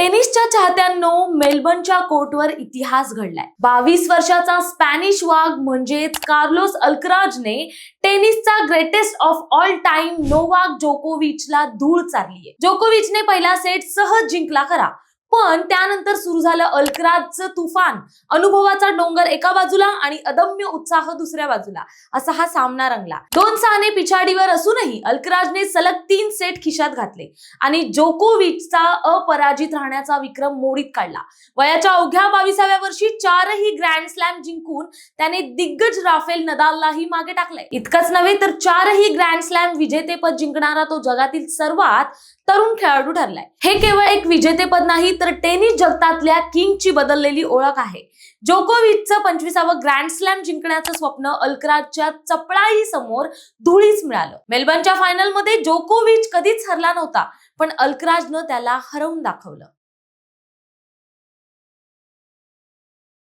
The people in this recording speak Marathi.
टेनिसच्या चाहत्यांनो, मेलबर्नच्या कोर्टवर इतिहास घडलाय. 22 वर्षाचा स्पॅनिश वाघ म्हणजेच कार्लोस अल्कराजने टेनिसचा greatest of all time Novak जोकोविचला धूळ चारलीये. जोकोविचने पहिला सेट सहज जिंकला खरा, पण त्यानंतर सुरू झालं अल्कराजचं तुफान. अनुभवाचा डोंगर एका बाजूला आणि अदम्य उत्साह दुसऱ्या बाजूला, असा हा सामना रंगला. 2-6 पिछाडीवर असूनही अल्कराजने सलग 3 सेट खिशात घातले आणि जोकोविचचा अपराजित राहण्याचा विक्रम मोडीत काढला. वयाच्या अवघ्या 22व्या वर्षी 4ही ग्रँड स्लॅम जिंकून त्याने दिग्गज राफेल नदाललाही मागे टाकले. इतकंच नव्हे तर 4ही ग्रँड स्लॅम विजेतेपद जिंकणारा तो जगातील सर्वात तरुण खेळाडू ठरलाय. हे केवळ एक विजेतेपद नाही, तर टेनिस जगतातल्या किंगची बदललेली ओळख आहे. जोकोविचचं 25वं ग्रँड स्लॅम जिंकण्याचं स्वप्न अल्कराजच्या चपळाई समोर धुळीस मिळालं. मेलबर्नच्या फायनलमध्ये जोकोविच कधीच हरला नव्हता, पण अल्कराजनं त्याला हरवून दाखवलं.